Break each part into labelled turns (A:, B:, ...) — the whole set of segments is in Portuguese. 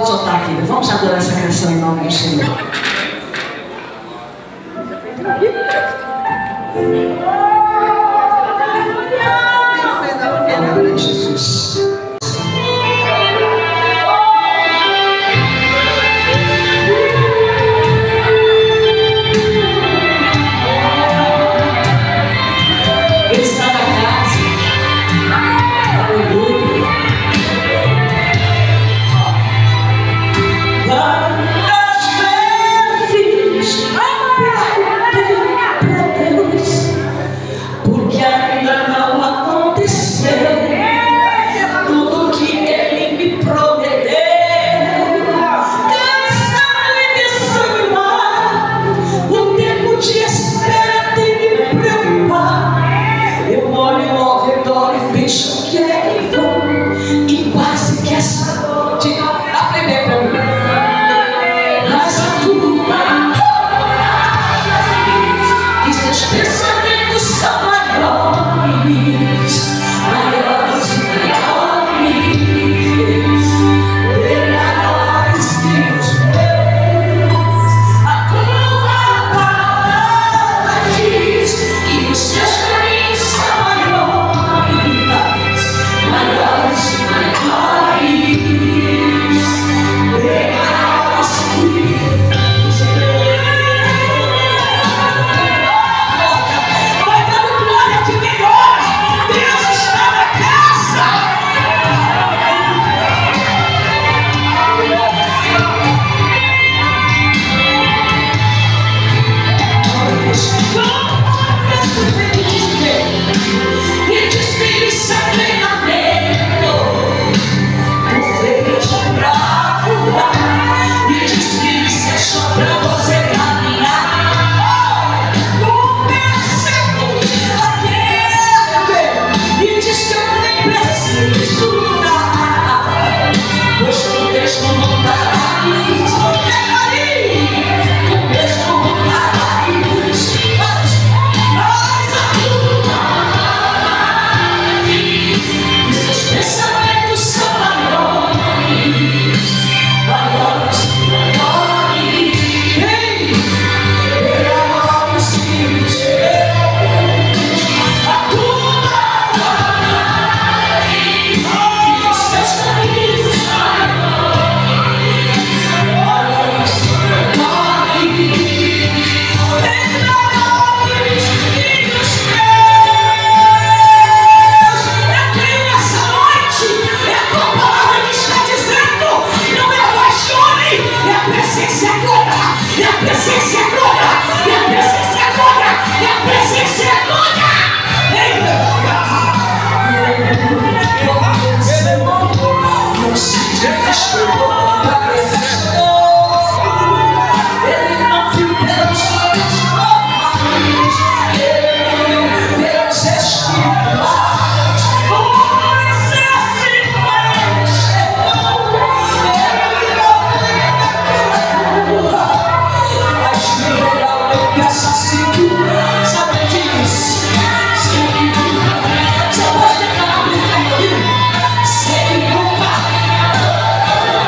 A: soltar aqui, vamos adorar essa canção em nome do Senhor. Em nome de Jesus.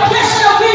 B: Deixa eu ouvir.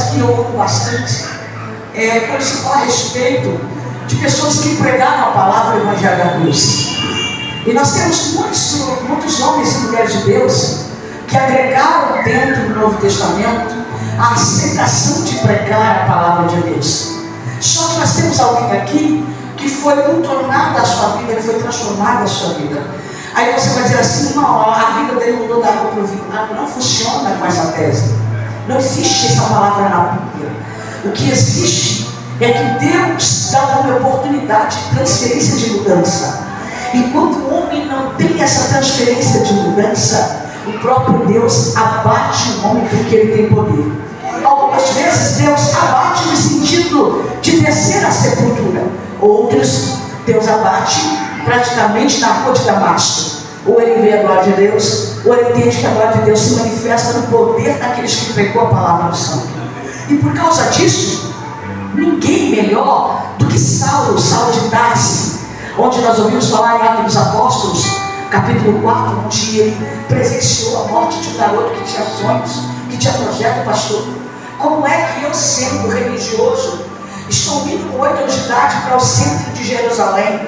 A: que eu ouço bastante quando se fala a respeito de pessoas que pregaram a palavra do Evangelho da Cruz. E nós temos muitos homens e mulheres de Deus que agregaram dentro do Novo Testamento a aceitação de pregar a palavra de Deus. Só que nós temos alguém aqui que foi contornada a sua vida, que foi transformada a sua vida. Aí você vai dizer assim, não, a vida dele mudou da água para o vinho. Não funciona com essa tese. Não existe essa palavra na Bíblia. O que existe é que Deus dá uma oportunidade de transferência de mudança. Enquanto o homem não tem essa transferência de mudança, o próprio Deus abate o homem porque ele tem poder. Algumas vezes Deus abate no sentido de descer à sepultura. Outros, Deus abate praticamente na rua de Damasco. Ou ele vê a glória de Deus, ou ele entende que a glória de Deus se manifesta no poder daqueles que pregou a palavra do Santo. E por causa disso, ninguém melhor do que Saulo de Tarso, onde nós ouvimos falar em Atos dos Apóstolos, capítulo 4, onde ele presenciou a morte de um garoto que tinha sonhos, que tinha projeto, pastor. Como é que eu, sendo religioso, estou indo com 8 anos de idade para o centro de Jerusalém?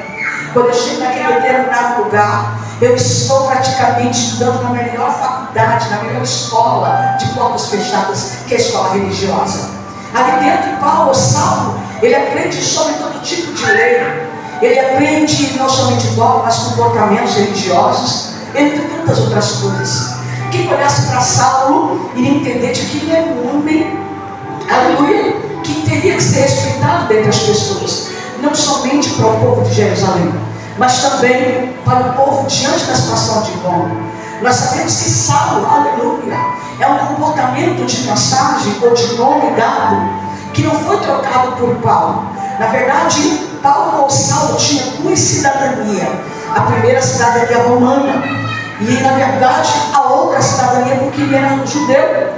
A: Quando eu chego naquele determinado lugar, eu estou praticamente estudando na melhor faculdade, na melhor escola de portas fechadas, que é a escola religiosa. Ali dentro, Saulo, ele aprende sobre todo tipo de lei. Ele aprende não somente dogmas, mas comportamentos religiosos, entre tantas outras coisas. Quem olhasse para Saulo iria entender de que ele é um homem, aleluia, que teria que ser respeitado dentre as pessoas, não somente para o povo de Jerusalém, mas também para o povo diante da situação de Roma. Nós sabemos que Saulo, aleluia, é um comportamento de mensagem ou de nome dado que não foi trocado por Paulo. Na verdade, Paulo ou Saulo tinha 2 cidadanias. A primeira cidadania romana e, na verdade, a outra cidadania porque ele era um judeu.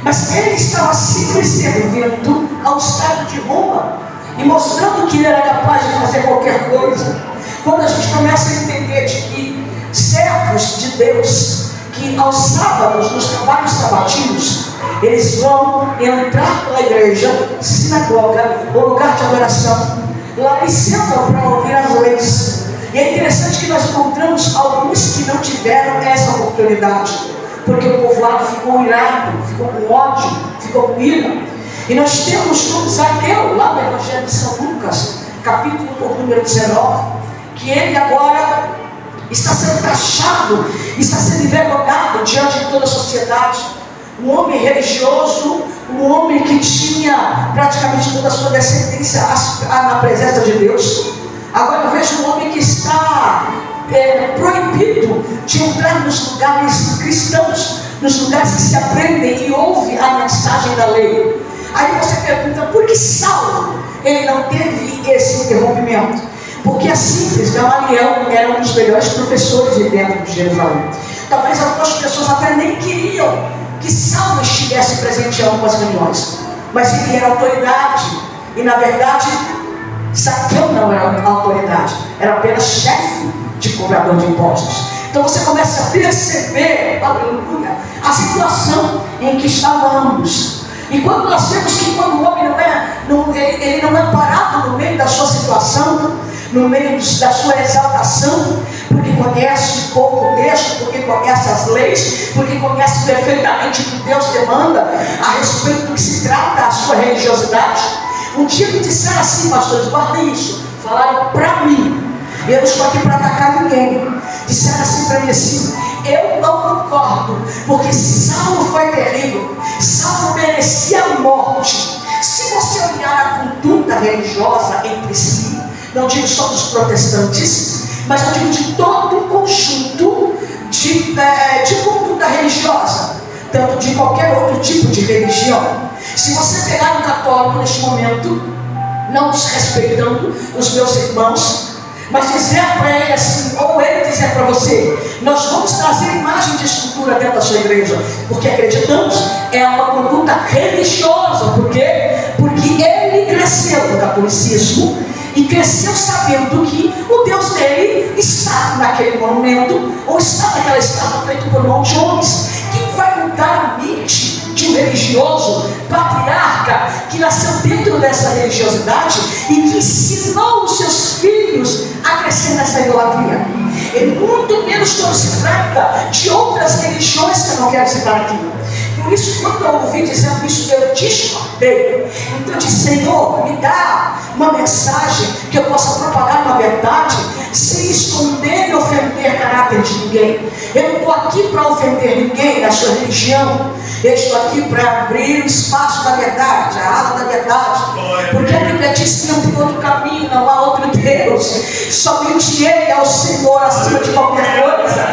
A: Mas ele estava sempre servindo ao Estado de Roma e mostrando que ele era capaz de fazer qualquer coisa. Quando a gente começa a entender de que servos de Deus, que aos sábados, nos trabalhos sabatinos, eles vão entrar pela igreja, sinagoga, ou lugar de adoração, lá eles sentam para ouvir as leis. E é interessante que nós encontramos alguns que não tiveram essa oportunidade, porque o povoado ficou irado, ficou com ódio, ficou com ira. E nós temos como Zaqueu, lá no Evangelho de São Lucas, capítulo número 19, que ele agora está sendo taxado, está sendo envergonhado diante de toda a sociedade. Um homem religioso, um homem que tinha praticamente toda a sua descendência na presença de Deus. Agora eu vejo um homem que está proibido de entrar nos lugares cristãos, nos lugares que se aprendem e ouve a mensagem da lei. Aí você pergunta, por que Saulo ele não teve esse interrompimento? Porque a simples Gamaliel era um dos melhores professores de dentro de Jerusalém. Talvez algumas pessoas até nem queriam que Saulo estivesse presente em algumas reuniões, mas ele era autoridade, e na verdade Zaqueu não era autoridade, era apenas chefe de cobrador de impostos. Então você começa a perceber, aleluia, a situação em que estavam ambos. E quando nós vemos que quando o homem ele não é parado no meio da sua situação, no meio da sua exaltação, porque conhece pouco o texto, porque conhece as leis, porque conhece perfeitamente o que Deus demanda a respeito do que se trata a sua religiosidade. Um dia me disseram assim, pastores, guardem isso, falaram para mim, eu não estou aqui para atacar ninguém, disseram assim para mim assim, eu não concordo, porque Saulo foi terrível, Saulo merecia a morte. Se você olhar a conduta religiosa entre si, não digo só dos protestantes, mas eu digo de todo o conjunto de conduta religiosa, tanto de qualquer outro tipo de religião. Se você pegar um católico neste momento, não desrespeitando os meus irmãos, mas dizer para ele assim, ou ele dizer para você, nós vamos trazer imagem de escultura dentro da sua igreja, porque acreditamos, é uma conduta religiosa. Por quê? Porque ele cresceu no catolicismo e cresceu sabendo que o Deus dele está naquele monumento, ou está naquela estátua feita por mão de homens. Quem vai mudar a mente de um religioso, patriarca, que nasceu dentro dessa religiosidade e que ensinou os seus filhos a crescer nessa idolatria. E muito menos quando se trata de outras religiões que eu não quero citar aqui. Por isso, quando eu ouvi dizendo isso, eu discordei. Então eu disse: Senhor, me dá uma mensagem que eu possa propagar uma verdade sem esconder e ofender caráter de ninguém. Eu não estou aqui para ofender ninguém na sua religião. Eu estou aqui para abrir o espaço da verdade, a água da verdade. Porque a Bíblia diz que não tem outro caminho, não há outro Deus. Somente Ele é o Senhor acima de qualquer coisa.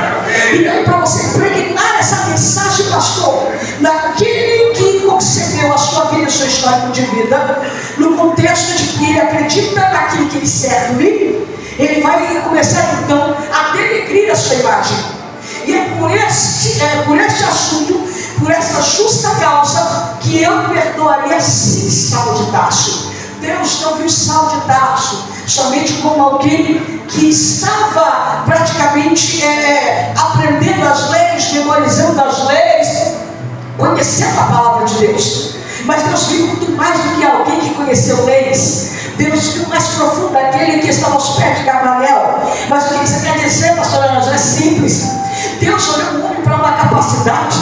A: E para você impregnar essa mensagem, pastor, naquele que concedeu a sua vida, a sua história de vida, no contexto de que ele acredita naquilo que ele serve, ele vai começar então a denegrir a sua imagem. E é por este assunto, por essa justa causa, que eu perdoaria sim Saulo de Tarso. Deus não viu Saulo de Tarso somente como alguém que estava praticamente aprendendo as leis, memorizando as leis, conhecendo a palavra de Deus. Mas Deus viu muito mais do que alguém que conheceu leis. Deus viu mais profundo daquele que estava aos pés de Gamaliel. Mas o que você quer dizer, pastor Ana? É simples. Deus olhou o homem para uma capacidade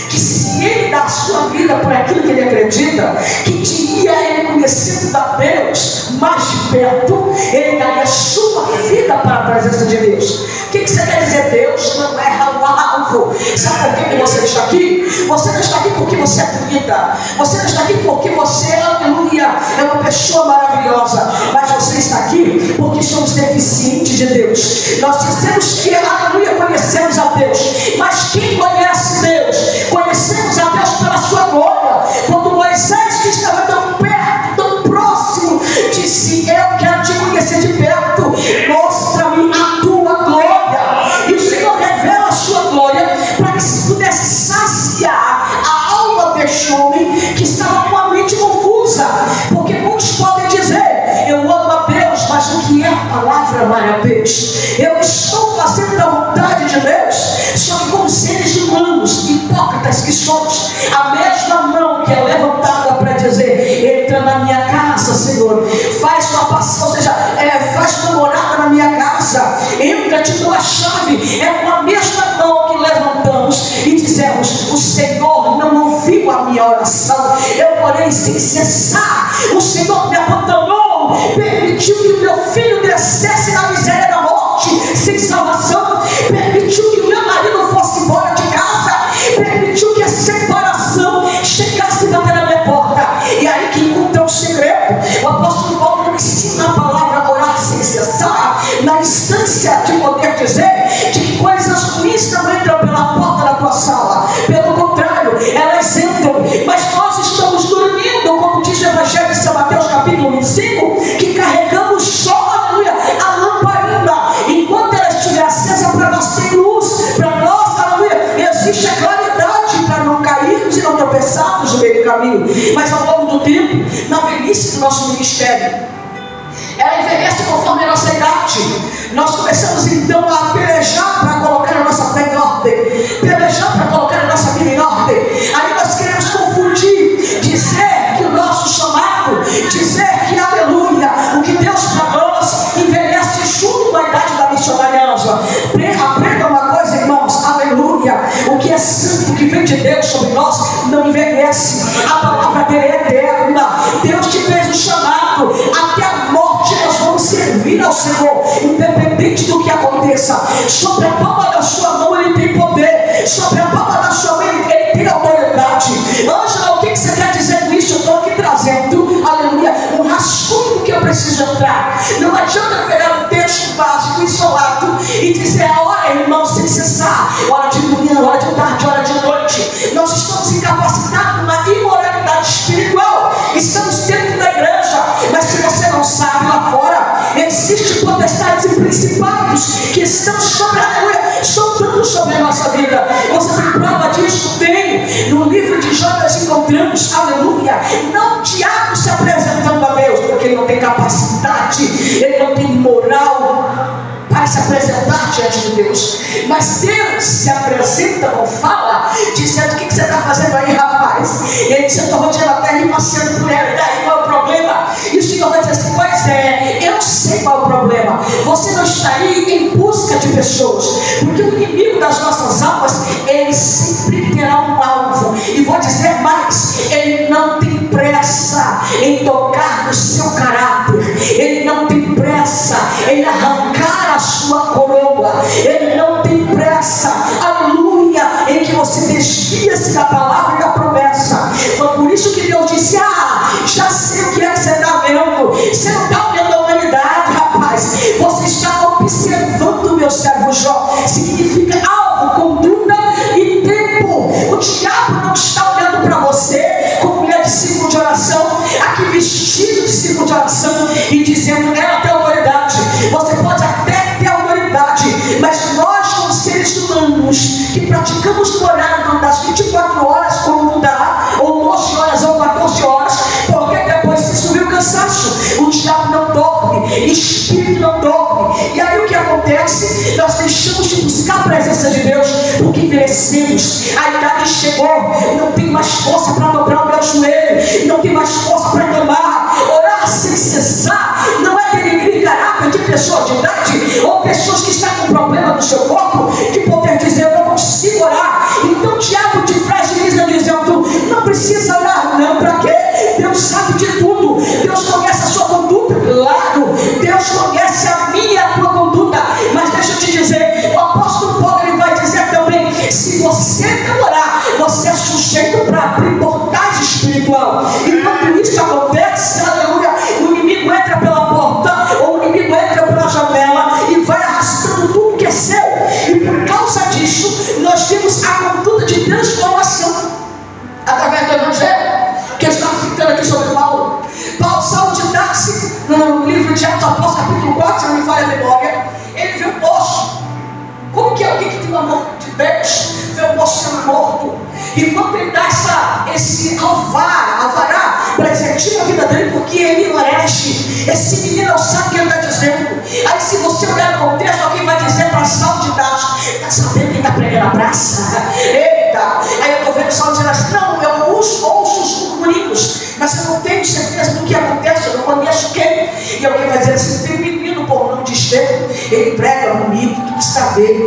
A: que, se ele dá a sua vida por aquilo que ele acredita, que diria ele conhecendo a Deus mais de perto, ele daria a sua vida para a presença de Deus. O que você quer dizer? Deus não erra o alvo. Sabe por que você está aqui? Você não está aqui porque você é bonita. Você não está aqui porque você, aleluia, é uma pessoa maravilhosa. Mas você está aqui porque somos deficientes de Deus. Nós dizemos que, aleluia, conhecemos a Deus. Mas quem conhece Deus? Conhecemos a Deus pela sua glória. Quando Moisés, que estava tão perto, tão próximo, disse: eu quero te conhecer de perto, mostra-me a tua glória. E o Senhor revela a sua glória para que se pudesse saciar a alma deste homem que estava com a mente confusa. Porque muitos podem dizer: eu amo a Deus, mas o que é a palavra amar a Deus? Eu estou fazendo a vontade de Deus, só que como seres humanos, hipócritas que somos, a mesma mão que é levantada para dizer: entra na minha casa, Senhor, faz uma passagem, ou seja, faz uma morada na minha casa, entra, te dou a chave, é com a mesma mão que levantamos e dizemos: o Senhor não ouviu a minha oração, eu orei sem cessar, o Senhor me abandonou, permitiu que o meu filho descesse na miséria da morte, sem salvação, permitiu que o meu marido fosse embora de casa, permitiu que a separação chegasse e bater na minha porta. E aí que encontra o segredo. O apóstolo Paulo não ensina a palavra orar sem cessar, na instância de poder dizer de que coisas ruins não entram pela porta da tua sala. Pelo contrário, elas entram. Mas nós estamos dormindo, como diz o Evangelho de São Mateus, capítulo 25, que carregamos só, aleluia, a lamparina. Enquanto ela estiver acesa, para nós tem luz, para nós, aleluia, existe a claridade para não cairmos e não tropeçarmos no meio do caminho. Mas ao longo do tempo, na velhice do nosso ministério, ela envelhece conforme a nossa idade. Nós começamos então a pelejar para colocar a nossa fé em ordem, pelejar para colocar a nossa vida em ordem. Aí nós queremos confundir, dizer que o nosso chamado, dizer que, aleluia, o que Deus para nós envelhece junto com a idade da missionária Ângela. Aprenda uma coisa, irmãos, aleluia, o que é santo, que vem de Deus sobre nós, não envelhece. A palavra dele é eterna. Deus te fez o chamado, até a morte nós vamos servir ao Senhor, independente do que aconteça. Sobre a palma da sua mão ele tem poder, sobre a palma da sua mão ele tem autoridade. Ângela, o que você quer dizer com isso? Eu estou aqui trazendo, aleluia, um rascunho que eu preciso entrar. Não adianta pegar um texto básico isolado e dizer: a hora, irmão, sem cessar, hora de manhã, hora de tarde, hora de noite. Nós estamos incapacitados na imoralidade espiritual, estamos dentro da igreja, mas se você não sabe, lá fora existem potestades e principados que estão sobre a aleluia, soltando sobre a nossa vida. Você tem prova disso? Tem. No livro de Jó nós encontramos, aleluia, não o diabo se apresentando a Deus, porque ele não tem capacidade, ele não tem moral para se apresentar diante de Deus, mas Deus se apresenta com fala, dizendo: o que você está fazendo aí, rapaz? rapaz. E ele disse: eu estou rodeando a terra e passeando por ela. E daí qual é o problema? E o Senhor vai dizer assim: pois é, eu sei qual é o problema. Você não está aí em busca de pessoas, porque o inimigo das nossas almas, ele sempre terá um alvo. E vou dizer mais: ele não tem pressa em tocar no seu caráter, ele não tem pressa em arrancar a sua coroa, ele não tem pressa, aleluia, em que você desvia-se da palavra e da promessa. Foi por isso que Deus disse: já sei o que é que você está vendo. Você não está olhando a humanidade, rapaz, você está observando o meu servo Jó. Significa alvo, conduta e tempo. O diabo não está olhando para você como mulher de círculo de oração, aqui vestido de círculo de oração, e dizendo: ela tem autoridade. Você pode até ter autoridade, mas nós, como seres humanos que praticamos o horário das 24 horas, quando dá, ou 12 horas ou 14 horas, porque depois se subiu o cansaço. O diabo não dorme, o espírito não dorme. E aí o que acontece? Nós deixamos de buscar a presença de Deus, porque envelhecemos, a idade chegou, não tenho mais força para dobrar o meu joelho, não tenho mais força para clamar, orar sem cessar. Não é denegrir caráter de pessoa de idade, ou pessoas que estão com problema no seu corpo, de poder dizer: eu não consigo orar. Então o diabo te fragiliza dizendo: não precisa orar não, para quê? Deus sabe de tudo, Deus conhece a sua conduta. Claro, Deus conhece a minha e a tua conduta, mas deixa eu te dizer, o apóstolo Paulo, ele vai dizer também: se você não orar, você é sujeito para abrir portais espiritual. E quando isso acontece, aleluia, o inimigo entra pela porta, ou o inimigo entra pela janela e vai arrastando tudo que é seu. E por causa disso, nós temos a conduta de transformação através do Evangelho, que eu estava citando aqui sobre Paulo. Saulo de Tarso, no livro de Atos Apóstolos, capítulo 4, se não me falha a memória, ele vê um moço. Como que alguém que tem o amor de Deus vê um moço sendo morto? E quando ele dá esse alvará para dizer: tira a vida dele, porque ele merece. Esse menino não sabe o que ele está dizendo. Aí, se você olhar no contexto, alguém vai dizer para Saulo de Tarso: está sabendo quem está pregando a praça? Eita! Aí eu estou vendo Saulo dizendo assim: não, eu ouço os murmurinhos, mas eu não tenho certeza do que acontece, eu não conheço quem. E alguém vai dizer assim: tem um menino por nome de Estevão, ele prega bonito, tu precisa ver.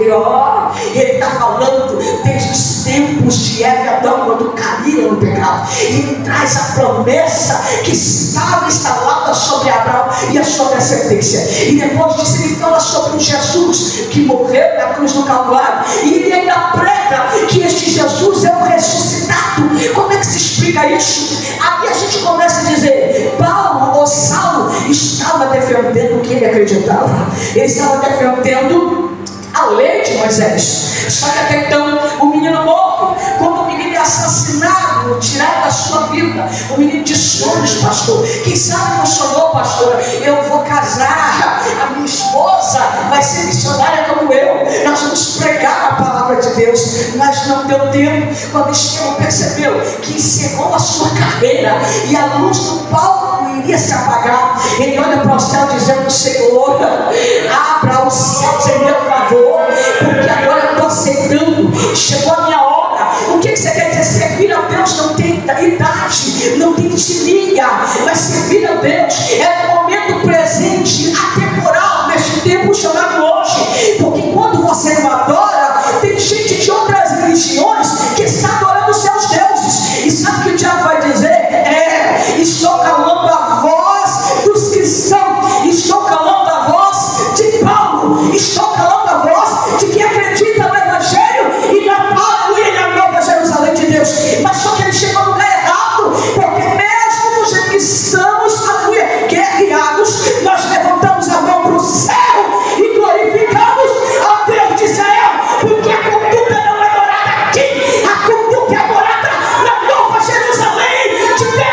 A: Ele está falando desde os tempos de Eva e Adão, quando caíram no pecado. E ele traz a promessa que estava instalada sobre Abraão e a sua descendência. E depois disso ele fala sobre um Jesus que morreu na cruz do Calvário. E ele ainda prega que este Jesus é o ressuscitado. Como é que se explica isso? Aí a gente começa a dizer: Paulo ou Saulo estava defendendo o que ele acreditava. Ele estava defendendo a lei de Moisés. Só que até então o menino morto, quando o menino é assassinado, tirado da sua vida, o menino de sonhos, pastor. Quem sabe não sonhou, pastor: eu vou casar, a minha esposa vai ser missionária como eu, nós vamos pregar a palavra de Deus. Mas não deu tempo. Quando Estevão percebeu que encerrou a sua carreira e a luz do palco iria se apagar, ele olha para o céu dizendo: Senhor, abra os céus em meu favor, porque agora eu estou aceitando, chegou a minha hora. O que você quer dizer? Servir a Deus não tem idade, não tem etnia, mas servir a Deus é no momento presente, atemporal, neste tempo chamado hoje. Porque quando você não adora, tem gente de outras religiões que está adorando os seus deuses. E sabe o que o diabo vai dizer? Estou calando a voz dos cristãos, estou calando a voz de Paulo, estou calando a voz de quem acredita no Evangelho e na aleluia, na Nova Jerusalém de Deus. Mas só que ele chegou no lugar errado, porque mesmo do jeito que estamos, aleluia, guerreados, nós levantamos a mão para o céu e glorificamos ao Deus de Israel, porque a conduta não é morada aqui, a conduta é morada na Nova Jerusalém de Deus.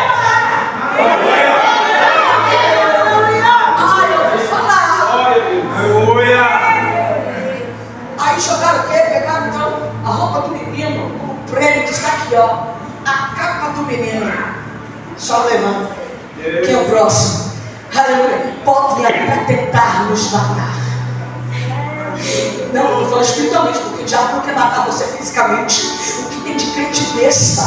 A: Aí jogaram o quê? Pegaram então a roupa do menino, o prêmio que está aqui, ó, a capa do menino. Só levanta. Quem é o próximo? Aleluia. Podem até tentar nos matar. Não, eu estou falando espiritualmente, porque o diabo não quer matar você fisicamente. O que tem de crente besta.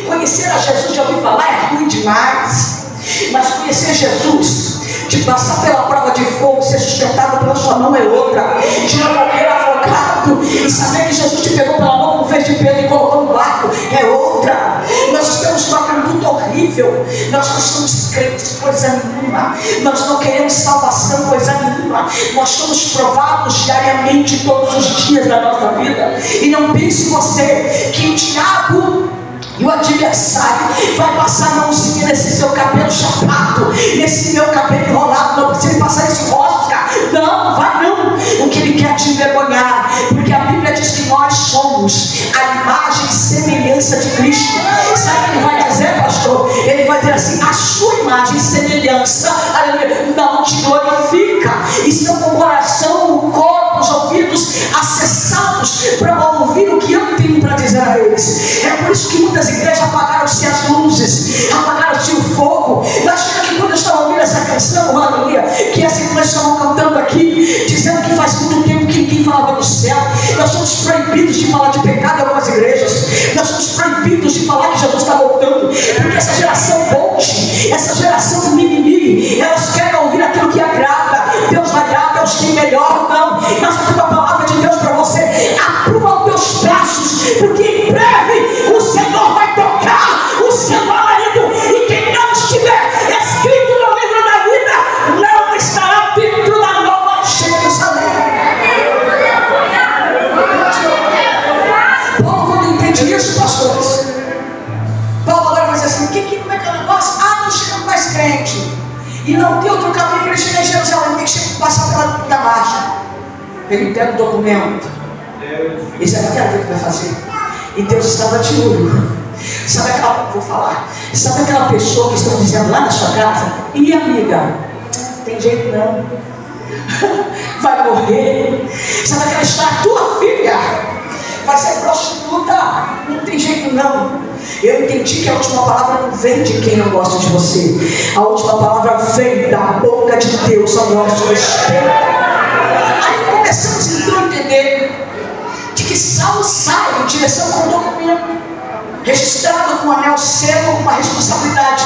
A: Conhecer a Jesus, já ouvi falar, é ruim demais. Mas conhecer Jesus, de passar pela prova de fogo, ser sustentado pela sua mão é outra. De não morrer afogado e saber que Jesus te pegou pela mão, como fez de Pedro e colocou no barco, é outra. Nós estamos numa conduta horrível. Nós não somos crentes, coisa nenhuma. Nós não queremos salvação, coisa nenhuma. Nós somos provados diariamente, todos os dias da nossa vida. E não pense você que o diabo e o adversário vai passar a mãozinha nesse seu cabelo chapado, nesse meu cabelo enrolado. Não precisa passar esse rosca. Não, vai não. O que ele quer te envergonhar, porque a Bíblia diz que nós somos a imagem e semelhança de Cristo. Sabe o que ele vai dizer, pastor? Ele vai dizer assim: a sua imagem e semelhança, aleluia, não te glorifica. Estão com o coração, o corpo, os ouvidos acessados para ouvir o que eu tenho para dizer a eles. É por isso que muitas igrejas apagaram-se as luzes, apagaram-se o fogo. Eu acho que quando eu estava ouvindo essa canção, aleluia, que as irmãs estavam cantando aqui, dizendo que faz muito tempo que ninguém falava do céu. Nós somos proibidos de falar de pecado em algumas igrejas. Nós somos proibidos de falar que Jesus está voltando, porque essa geração bold, essa geração do mimimi, elas querem ouvir aquilo que agrada. Deus vai dar, Deus tem melhor. Não, mas aqui a palavra de Deus para você: apruma os teus braços, porque em breve o Senhor vai tocar o seu marido, e quem não estiver escrito no livro da vida não estará dentro da nova Jerusalém. Paulo, quando entende isso, pastores, Paulo agora vai dizer assim: como é que é o negócio? Não chegamos mais crente, e não tem outro caminho para chegar em Jerusalém, tem que passar pela marcha. Ele pega o documento, ele sabe o que ele vai fazer, e Deus estava de olho. Sabe aquela pessoa que estão dizendo lá na sua casa: e amiga, tem jeito não, vai morrer. Sabe aquela história: tua filha vai ser prostituta, não tem jeito não. Eu entendi que a última palavra não vem de quem não gosta de você, a última palavra vem da boca de Deus ao nosso respeito. Aí começamos então a entender de que Saulo sai em direção ao documento, registrado com o anel cego, com uma responsabilidade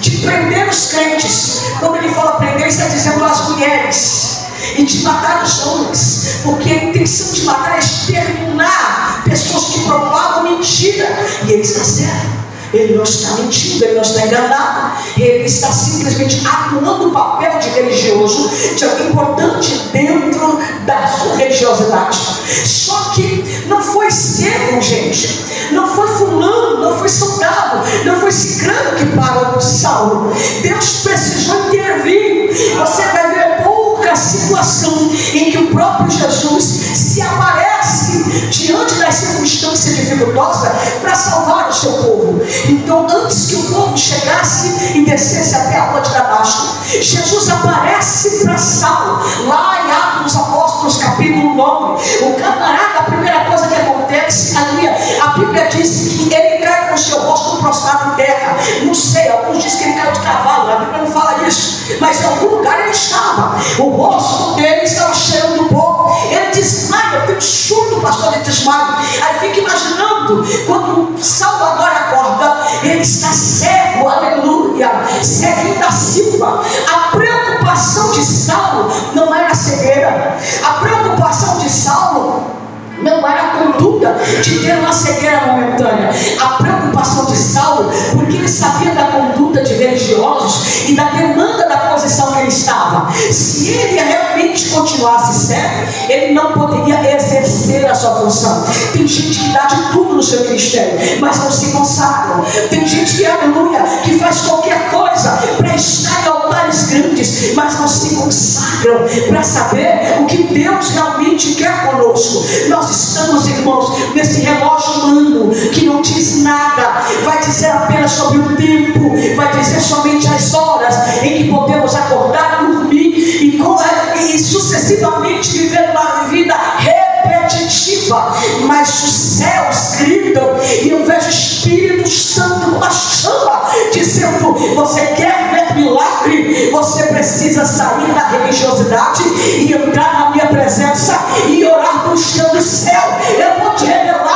A: de prender os crentes. Quando ele fala prender, ele está dizendo as mulheres, e de matar os homens, porque a intenção de matar é exterminar pessoas que propagam mentira. E ele está certo. Ele não está mentindo, ele não está enganado. Ele está simplesmente atuando o papel de religioso, de alguém importante dentro da sua religiosidade. Só que não foi Estevão, gente, não foi fulano, não foi soldado, não foi ciclano que parou Saulo. Deus precisou intervir. Você vai ver pouca situação em que o próprio Jesus se aparece diante das circunstâncias dificultosas para salvar o seu povo. Então, antes que o povo chegasse e descesse até a rua de Damasco, Jesus aparece para Saulo, lá em Atos dos Apóstolos, capítulo 9. O camarada, a primeira coisa que acontece, a Bíblia diz que ele cai com o seu rosto prostrado em terra. Não sei, alguns dizem que ele caiu de cavalo, a Bíblia não fala isso, mas em algum lugar ele estava. O rosto dele estava cheirando pouco. Ele desmaia, eu tenho surdo, pastor, de desmaio. Aí fica imaginando, quando Saulo agora acorda, ele está cego, aleluia, ceguinho da Silva. A preocupação de Saulo não era a cegueira, a preocupação de Saulo não era a conduta de ter uma cegueira momentânea. A preocupação de Saulo, porque ele sabia da conduta de religiosos e da demanda da posição que ele estava. Se ele realmente continuasse cego, ele não poderia exercer a sua função. Tem gente que dá de tudo no seu ministério, mas não se consagram. Tem gente que, aleluia, que faz qualquer coisa para estar em altares grandes, mas não se consagram para saber o que Deus realmente quer conosco. Nós estamos, irmãos, nesse relógio humano que não diz nada, vai dizer apenas sobre o tempo, vai dizer somente as horas em que podemos acordar, dormir e sucessivamente viver uma vida repetitiva. Mas os céus gritam, e eu vejo o Espírito Santo com a chama dizendo: você quer ver milagre? Você precisa sair da religiosidade e entrar na minha presença e orar buscando o céu. Eu vou te revelar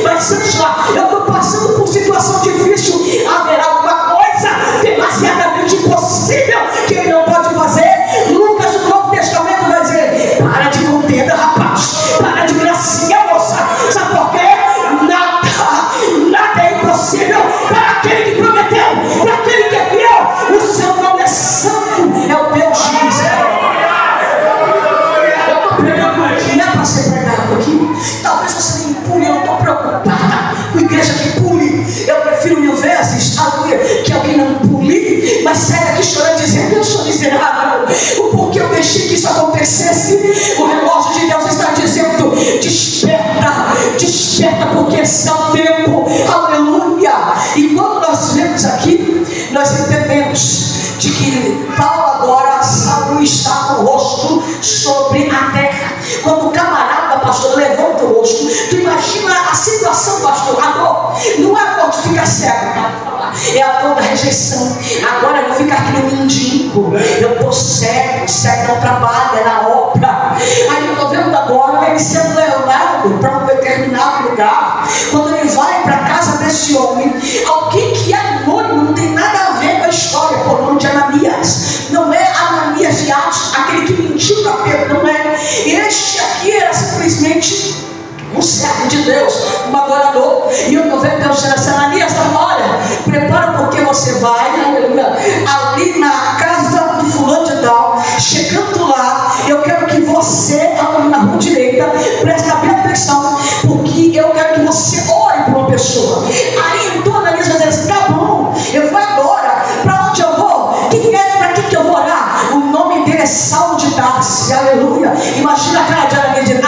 A: Mas antes lá, eu estou passando por situação difícil, haverá alguma coisa demasiadamente impossível que Ele não pode fazer. Lucas do Novo Testamento vai dizer: para de contenda, rapaz, para de gracinha, moça. Sabe por quê? Nada é impossível para aquele que prometeu, para aquele que é fiel. O seu nome é santo, é o Deus de Israel. Eu estou pregando aqui, não é para ser pregado aqui. Talvez você nem pule, eu não estou preocupada com a igreja que pule. Eu prefiro 1000 vezes, aleluia, que alguém não pule, mas sai daqui chorando, dizendo: eu sou miserável, o porquê eu deixei que isso acontecesse. O relógio de Deus está dizendo: desperta, desperta, porque esse é o tempo, aleluia. E quando nós vemos aqui, nós entendemos de que Paulo agora, Saul está com o rosto sobre a terra. Quando o camarada, pastor, levanta o rosto, tu imagina a situação, pastor, a dor. Não é a dor de ficar cego, é a dor da rejeição. Agora eu vou ficar aqui no mendigo, eu estou cego, cego não trabalha na obra. Aí eu estou vendo agora ele sendo levado para um determinado lugar. Quando ele vai para a casa desse homem, alguém que é anônimo, não tem nada a ver com a história, por nome de Ananias. Não é Ananias de Atos, aquele que mentiu para Pedro, não é. Este aqui era simplesmente um servo de Deus, um adorador. E eu estou vendo Deus dizendo assim: Ananias, olha, prepara, porque você vai ali na casa do fulano de tal. Chegando lá, eu quero que você, na rua direita, preste bem atenção, porque eu quero que você ore por uma pessoa. Aí então Ananias vai dizer assim: tá bom, eu vou agora. Para onde eu vou? Para que eu vou orar? O nome dele é Saulo de Tarso, aleluia. Imagina a cara de Ananias dizendo: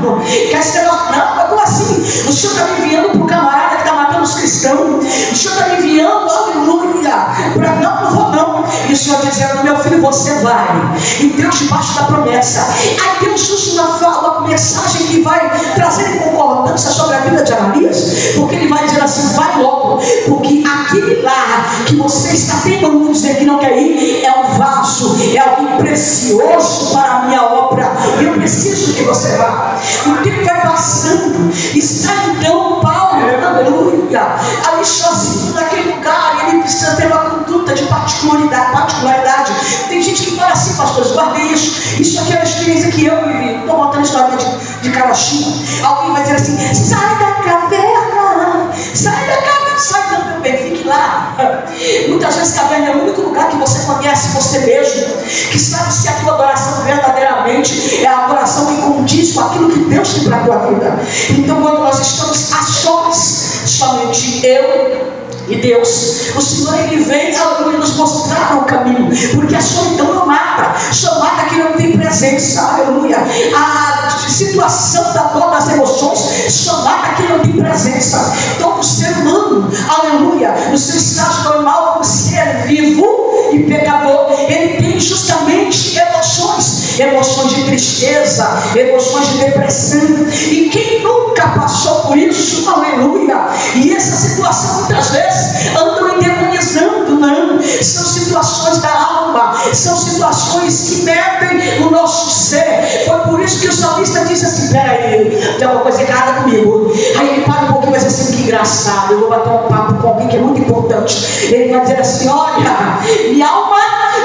A: não, quer ser não, como assim? O Senhor está me enviando para o camarada que está matando os cristãos. O Senhor está me enviando, aleluia, para não vou não. E o Senhor dizendo: meu filho, você vai. E Deus debaixo da promessa. Aí Deus usa uma mensagem que vai trazer concordância sobre a vida de Ananias, porque ele vai dizer assim: vai logo, porque aquele lá que você está tentando dizer que não quer ir é um vaso, é alguém precioso para a minha obra, e eu preciso que você vá. O tempo vai passando, está então Paulo, aleluia, ali sozinho naquele lugar, e ele precisa ter uma conduta de particularidade. Tem gente que fala assim: pastores, guardei isso aqui é uma experiência que eu vivi. Estou contando história de carochinha. Alguém vai dizer assim: sai da caverna, sai da caverna, sai também, fique lá. Muitas vezes caverna é o único lugar que você conhece você mesmo, que sabe se a tua adoração verdadeiramente é a adoração que condiz com aquilo que Deus tem para a tua vida. Então, quando nós estamos a sós, somente eu e Deus, o Senhor, Ele vem nos mostrar o caminho, porque a solidão não mata, só mata quem não tem presença, aleluia. A situação da dor das emoções só mata quem não tem presença. Todo ser humano, aleluia, no seu estágio normal, como ser vivo e pecador, ele tem justamente emoções de tristeza, emoções de depressão. E quem nunca passou por isso, aleluia. E essa situação muitas vezes andam endemonizando, não. São situações da alma, são situações que metem o nosso ser. Foi por isso que o salmista disse assim: peraí, tem uma coisa errada comigo. Aí ele para um pouquinho e vai dizer assim: que engraçado, eu vou bater um papo com alguém que é muito importante. Ele vai dizer assim: olha, minha alma,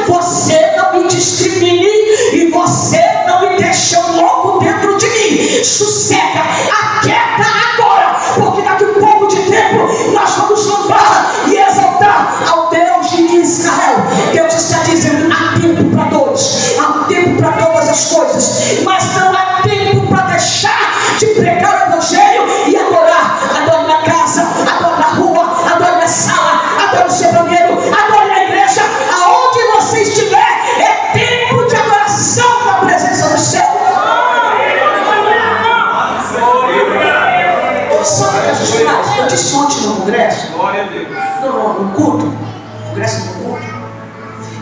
A: você não me discrimine e você não me deixa louco dentro de mim. Sossega, aquieta agora, porque daqui a um pouco de tempo nós vamos louvar e exaltar ao Deus de Israel. Deus está dizendo: há tempo para todos, há tempo para todas as coisas, mas não há tempo para deixar de pregar o evangelho e adorar. Adore na casa, adore na rua, adore na sala, adore no seu banheiro, adore na igreja, aonde você estiver. É tempo de adoração na presença do céu. Sabe o que a gente faz? Eu disse ontem no congresso, no culto, congresso no culto,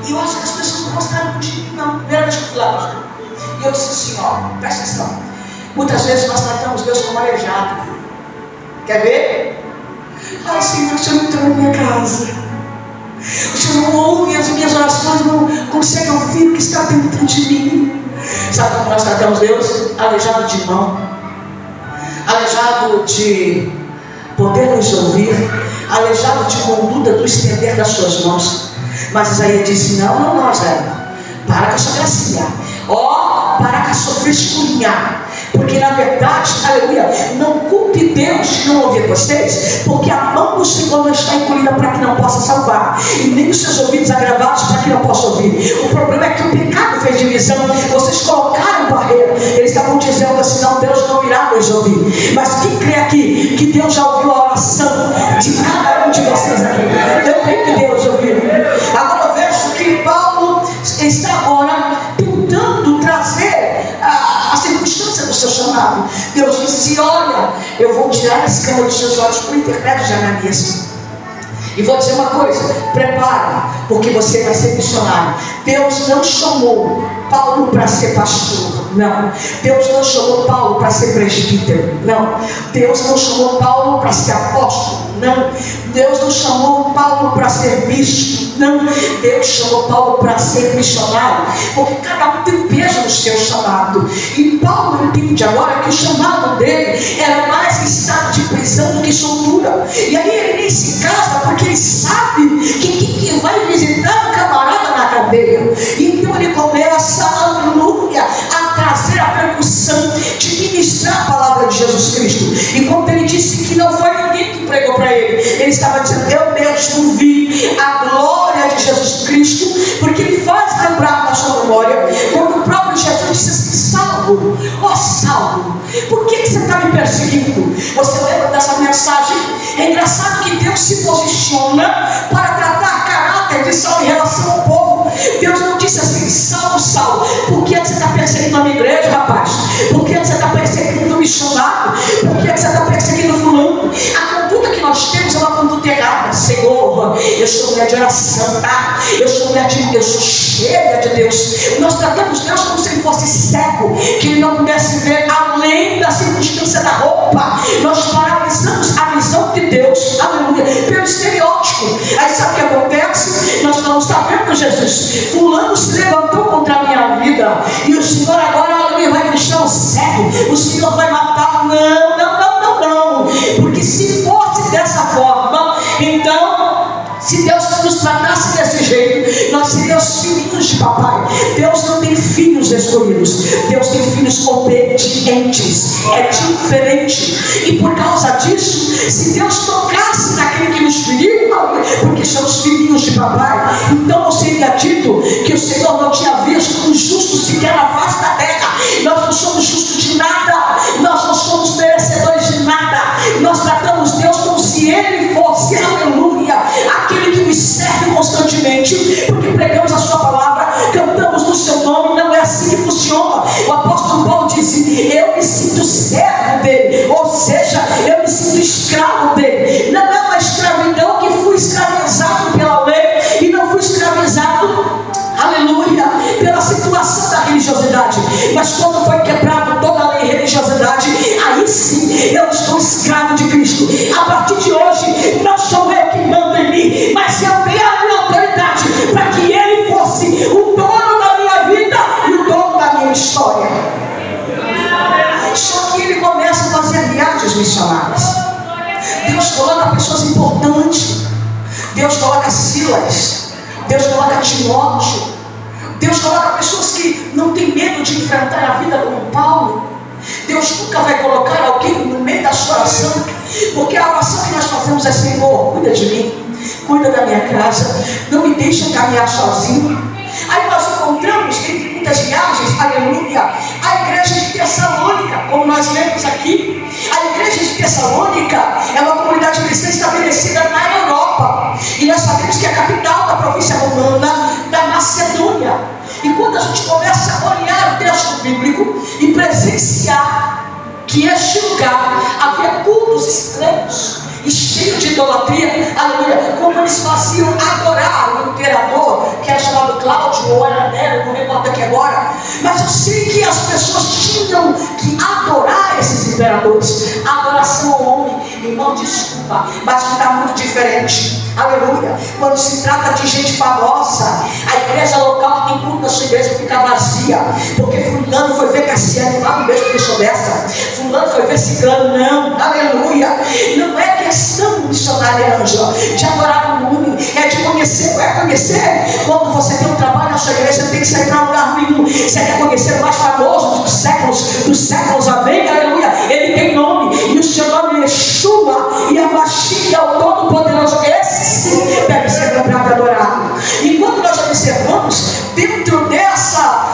A: e eu acho que as pessoas não gostaram de mim, não. Primeira vez que eu fui lá, pastor. E eu disse assim: ó, presta atenção. Muitas vezes nós tratamos Deus como aleijado. Quer ver? Ai, Senhor, o Senhor não entrou na minha casa. O Senhor não ouve as minhas orações, não consegue ouvir o que está dentro de mim. Sabe como nós tratamos Deus? Aleijado de mão, aleijado de poder nos ouvir, aleijado de conduta do estender das suas mãos. Mas Isaías disse: não, Israel, para com a sua gracinha, para com a sua frescurinha, porque na verdade, aleluia, não culpe Deus de não ouvir vocês, porque a mão do Senhor não está encolhida para que não possa salvar, e nem os seus ouvidos agravados para que não possa ouvir. O problema é que o pecado fez divisão, vocês colocaram barreira. Eles estavam dizendo assim: não, Deus não irá nos ouvir. Mas quem crê aqui que Deus já ouviu a oração de cada um de vocês aqui? Eu creio que Deus ouviu. Agora eu vejo que Paulo está agora tentando trazer a circunstância do seu chamado. Deus disse: olha, eu vou tirar a escama dos seus olhos por intermédio de Ananias. E vou dizer uma coisa: prepara, porque você vai ser missionário. Deus não chamou Paulo para ser pastor, não. Deus não chamou Paulo para ser presbítero, não. Deus não chamou Paulo para ser apóstolo, não. Deus não chamou Paulo para ser bispo, não. Deus chamou Paulo para ser missionário, porque cada um tem peso no seu chamado. E Paulo entende agora que o chamado dele era mais estado de prisão do que soltura. E aí ele nem se casa, porque ele sabe que quem vai visitar o camarada na cadeia. E então ele começa, aleluia, a trazer a percussão de ministrar a palavra de Jesus Cristo. E quando ele disse que não foi ninguém que pregou para ele estava dizendo: eu mesmo vi a glória de Jesus Cristo, porque ele faz lembrar na sua memória quando o próprio Jesus disse assim: Saulo, Saulo, por que você está me perseguindo? Você lembra dessa mensagem? É engraçado que Deus se posiciona para tratar caráter de Saulo em relação ao povo. Deus não disse assim: Saulo, Saulo, por que você está perseguindo a minha igreja, rapaz? Por que você está perseguindo o missionário? Por que você está perseguindo o fulano? A conduta que nós temos é uma conduta errada. Senhor, eu sou mulher de oração, tá? Eu sou mulher de Deus, sou cheia de Deus. Nós tratamos Deus como se ele fosse cego, que ele não pudesse ver além da circunstância da roupa. Nós paralisamos a visão de Deus, aleluia, pelo estereótipo. Aí sabe o que acontece? Nós não estamos vendo Jesus. Fulano se levantou contra a minha vida, e o Senhor agora, aleluia, vai deixar o cego, o Senhor vai matar. Não, porque se fosse dessa forma, então, se Deus nos tratasse desse jeito, nós seríamos filhinhos de papai. Deus não tem filhos escolhidos, Deus tem filhos obedientes. É diferente. E por causa disso, se Deus tocasse naquele que nos feriu, porque somos filhinhos de papai, então não seria dito que o Senhor não tinha visto um justo sequer na face da terra. Nós não somos justos de nada, nós não somos merecedores de nada. Nós tratamos Deus como se Ele fosse, aleluia, aquele que nos serve constantemente, porque pregamos a sua palavra, cantamos no seu nome. Não é assim que funciona. O apóstolo Paulo disse: eu me sinto servo dele, ou seja, eu me sinto escravo dele. Não é uma escravidão que fui escravizado pela lei, e não fui escravizado, aleluia, pela situação da religiosidade, mas quando foi quebrado toda a lei e religiosidade, aí sim eu estou escravo de Cristo. A partir de hoje, não sou eu que mando em mim, mas eu tenho a minha autoridade para que Ele fosse o dono da minha vida e o dono da minha história. Só que Ele começa a fazer viagens missionárias. Deus coloca pessoas importantes. Deus coloca Silas, Deus coloca Timóteo, Deus coloca pessoas que não têm medo de enfrentar a vida como Paulo. Deus nunca vai colocar alguém no meio da sua oração, porque a oração que nós fazemos é: Senhor, cuida de mim, cuida da minha casa, não me deixa caminhar sozinho. Aí nós encontramos, entre muitas viagens, aleluia, a igreja de Tessalônica, como nós lemos aqui. A igreja de Tessalônica é uma comunidade cristã estabelecida na Europa, e nós sabemos que é a capital da província romana da Macedônia. E quando a gente começa a olhar o texto bíblico e presenciar que este lugar havia cultos estranhos e cheio de idolatria, aleluia, como eles faziam adorar o imperador, que era chamado Cláudio ou era Nero, não recordo aqui agora, mas eu sei que as pessoas tinham que adorar esses imperadores. A adoração ao homem, irmão, desculpa, mas está muito diferente. Aleluia. Quando se trata de gente famosa, a igreja local que tem culto na sua igreja fica vazia, porque fulano foi ver Cassiano, lá no mesmo deixou dessa, fulano foi ver Ciclano. Não, aleluia. Não é questão, missionária Ângela, de adorar o nome, é de conhecer. É conhecer. Quando você tem um trabalho na sua igreja, você tem que sair para lugar nenhum. Você quer conhecer o mais famoso dos séculos, amém, aleluia. Ele tem nome, e o seu nome é Yeshua, e a Mashiach é o Todo-Poderoso. Esse sim deve ser lembrado e adorado. E quando nós observamos, dentro dessa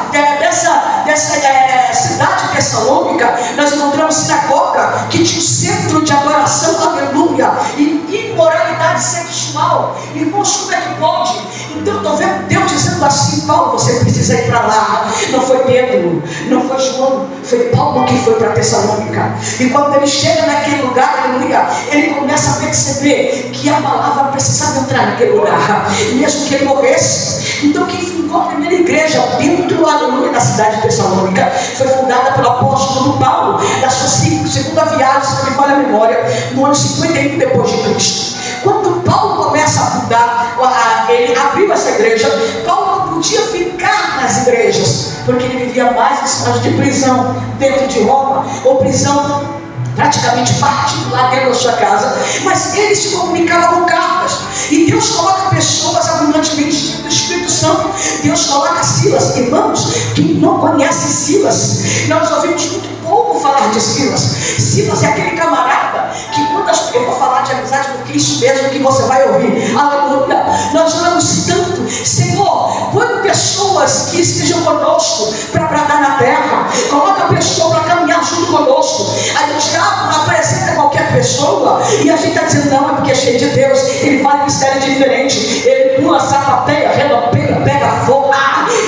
A: cidade tessalônica, nós encontramos sinagoga que tinha um centro de adoração, aleluia, e imoralidade sexual. Irmãos, como é que pode? Então eu estou vendo Deus dizendo assim: Paulo, você precisa ir para lá. Não foi Pedro, não foi João, foi Paulo que foi para Tessalônica. E quando ele chega naquele lugar, aleluia, ele começa a perceber que a palavra precisava entrar naquele lugar, mesmo que ele morresse. Então quem fundou a primeira igreja dentro, aleluia, da cidade de Tessalônica foi fundada pelo apóstolo Paulo, na sua segunda viagem, se não me falha a memória, no ano 51 depois de Cristo. Quando Paulo começa a fundar, ele abriu essa igreja. Paulo não podia ficar nas igrejas, porque ele vivia mais em estágio de prisão dentro de Roma, ou prisão praticamente particular dentro da sua casa, mas ele se comunicava com cartas, e Deus coloca pessoas abundantemente do Espírito Santo. Deus coloca Silas. Irmãos, quem não conhece Silas, nós ouvimos muito pouco falar de Silas. Silas é aquele camarada que quando eu vou falar de amizade, porque isso mesmo que você vai ouvir, aleluia, nós oramos tanto: Senhor, põe pessoas que estejam conosco para bradar na terra, coloca a pessoa para caminhar junto conosco. Aí o diabo apresenta qualquer pessoa e a gente está dizendo: não, é porque é cheio de Deus, ele fala mistério diferente, ele pula, sapateia, relampeia, pega fogo.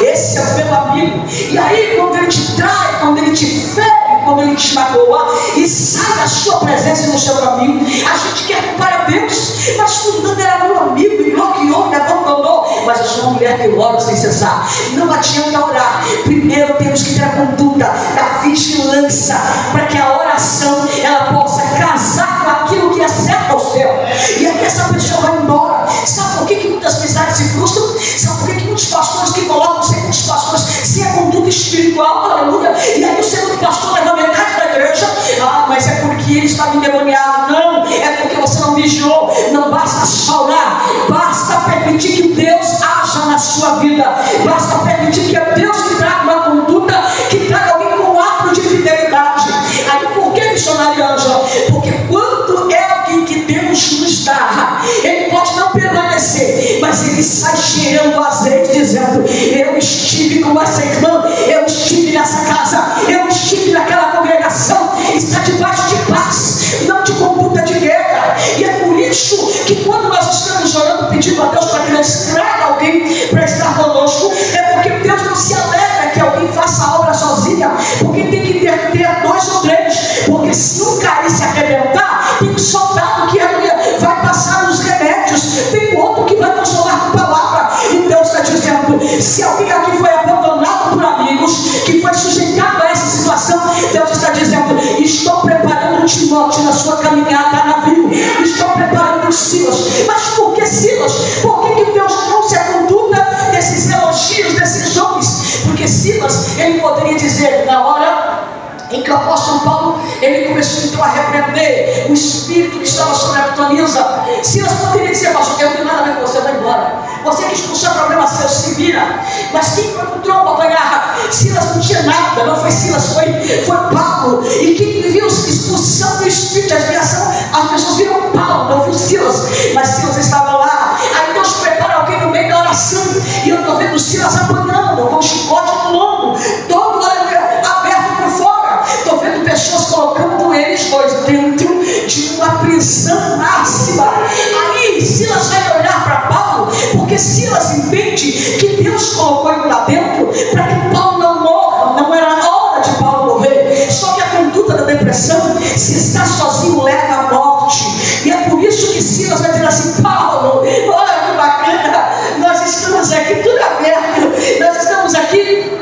A: Esse é o meu amigo. E aí quando ele te trai, quando ele te fere, quando ele te magoa e sai da sua presença no seu caminho, a gente quer culpar a Deus. Mas fulano era meu amigo, me bloqueou, me abandonou. Mas eu sou uma mulher que ora sem cessar. Não adianta orar. Primeiro temos que ter a conduta da vigilância, para que a oração ela possa casar com aquilo que é certo ao céu. E aí essa pessoa vai embora. Sabe por que muitas amizades se frustram? Sabe por que muitos pastores que colocam muitos pastores sem a conduta espiritual, aleluia, e aí o segundo pastor leva metade da igreja? Mas é porque ele estava endemoniado. Não, é porque você não vigiou. Não basta só orar, basta permitir que Deus haja na sua vida, basta permitir que é Deus que traga uma conduta, que traga alguém com um ato de fidelidade. Aí por que, missionário Ângela? Porque quando é alguém que Deus nos dá, ele pode não permanecer, mas ele sai cheirando azeite, dizendo: eu estive com essa irmã, eu estive nessa casa, eu estive naquela congregação. Está debaixo de paz, não de conduta de guerra. E é por isso que quando nós estamos orando, pedindo a Deus para que Deus traga alguém para estar conosco, é porque Deus não se alegra que alguém faça a obra sozinha, porque tem que ter dois ou três, porque se um cair se arrebentar, tem um soldado que vai passar nos remédios, tem outro que vai consolar com palavra. E Deus está dizendo: se alguém aqui foi abandonado por amigos, que foi sujeitado a essa situação, Deus está dizendo: estou preparando um Timóteo na sua caminhada navio, estou preparando um Silas. Mas por que Silas? Por que Deus trouxe a conduta desses elogios, desses homens? Porque Silas, ele poderia dizer, na hora em que o apóstolo Paulo, ele começou então a repreender o espírito que estava sobre a pitonisa, Silas poderia dizer: pastor, eu não tenho nada a ver com você, vai embora. Você que expulsou o problema seu, se vira. Mas quem foi com o tronco apanhar? Silas não tinha nada, não foi Silas, foi Paulo. E quem viu expulsão do espírito de desviação, as pessoas viram Paulo, não foi Silas. Mas Silas estava lá. Aí Deus prepara alguém no meio da oração, e eu estou vendo Silas apanhando com um chicote no lombo, todo aberto por fora. Estou vendo pessoas colocando eles dois dentro de uma prisão máxima. Aí Silas vai olhar para Paulo, porque Silas entende que Deus colocou ele lá dentro para que Paulo não morra. Não era hora de Paulo morrer. Só que a conduta da depressão, se está sozinho, leva à morte. E é por isso que Silas vai dizer assim: Paulo, olha que bacana, nós estamos aqui tudo aberto, nós estamos aqui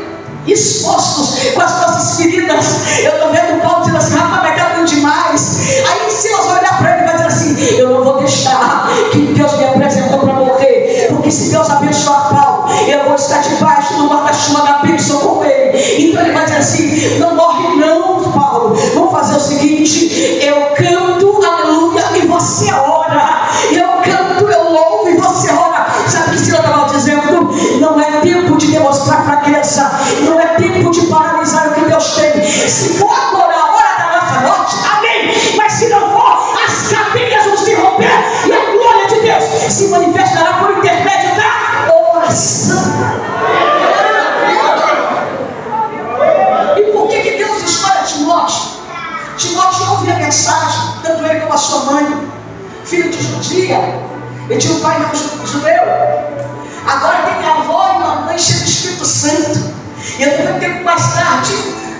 A: expostos com as nossas feridas. Eu estou vendo Paulo dizendo assim: rapaz, mas está bom demais. Aí Silas vai olhar para ele e vai dizer assim: eu não vou deixar que Deus me apresente porque se Deus abençoar Paulo, eu vou estar debaixo do guarda-chuva da bênção com ele. Então ele vai dizer assim: não morre não, Paulo, vamos fazer o seguinte, eu canto, aleluia, e você ora. Eu canto, eu louvo e você ora. Sabe o que o Senhor estava dizendo? Não é tempo de demonstrar fraqueza, não é tempo de paralisar o que Deus tem. Se for agora a hora da nossa morte, amém, mas se não for, as cadeias vão se romper e a glória de Deus se manifestará por intermédio da oração. E por que Deus escolhe Timóteo? Timóteo ouve a mensagem, tanto ele como a sua mãe, filho de judia, ele tinha um pai não judeu. Agora tem a avó e uma mãe cheia do Espírito Santo. E eu tenho tempo mais tarde,